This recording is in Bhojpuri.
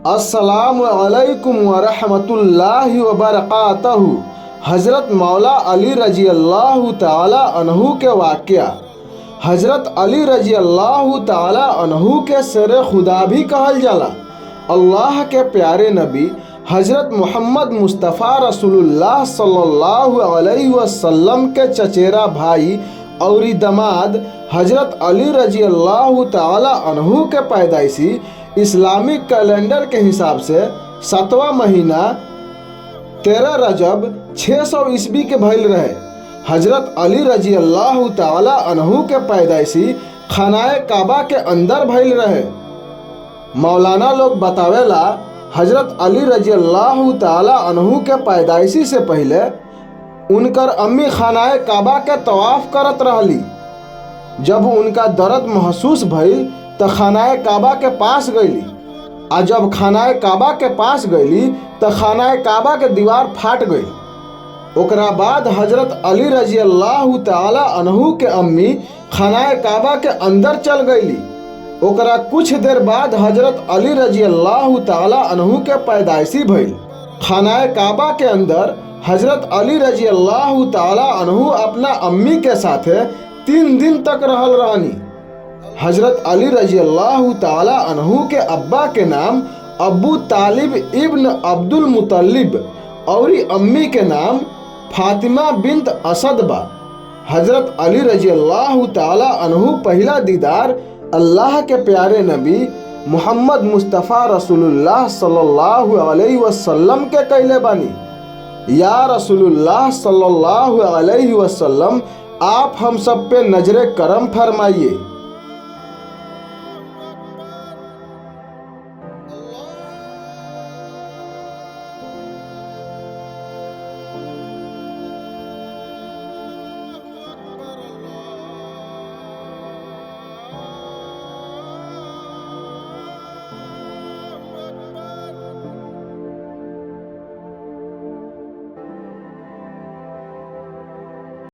अस्सलामु अलैकुम वरहमतुल्लाहि वबरकातहू। हज़रत मौला अली रजी अल्लाह ताला अन्हु के वाक़या। हज़रत अली रजी अल्लाह ताला अन्हु के शेर खुदा भी कहल जाला। अल्लाह के प्यारे नबी हज़रत मोहम्मद मुस्तफ़ा रसूलुल्लाह सल्लल्लाहु अलैहि वसल्लम के चचेरा भाई और दमाद हज़रत अली रजी अल्लाह ताला अन्हु के पैदाइशी इस्लामिक कैलेंडर के हिसाब से 7वां महीना 13 रजब 600 ईस्वी के भइल रहे। हज़रत अली रजी अल्लाह ताला अन्हु के पैदाइशी खानाए काबा के अंदर भइल रहे। मौलाना लोग बतावेला हज़रत अली रजी अल्लाह ताला अन्हु के पैदाइशी से पहले उनकर अम्मी खानाए काबा के तवाफ़ करत रहली। जब उनका दर्द महसूस भइल तो खानाए काबा के पास गईली। आ जब खानाए काबा के पास गईली तो खानाए काबा के दीवार फाट गई। ओकरा बाद हज़रत अली रजी अल्लाह ताला अन्हु के अम्मी खानाए काबा के अंदर चल गईली। ओकरा कुछ देर बाद हज़रत अली रजी अल्लाह ताला अन्हु के पैदाइशी भइल। खानाए काबा के अंदर हज़रत अली रजी अल्लाह ताला अन्हु अपना अम्मी के साथे 3 दिन तक रहल रहनी। हज़रत अली रजी अल्लाह ताला अन्हु के अब्बा के नाम अबू तालिब इब्न अब्दुल मुतल्लिब और अम्मी के नाम फातिमा बिन्त असद बा। हज़रत अली रजी अल्लाह ताला अन्हु पहला दीदार अल्लाह के प्यारे नबी मोहम्मद मुस्तफ़ा रसूलुल्लाह सल्लल्लाहु अलैहि वसल्लम के कैले बानी। या रसूलुल्लाह सल्लल्लाहु अलैहि वसल्लम, आप हम सब पे नजरे करम फरमाइए।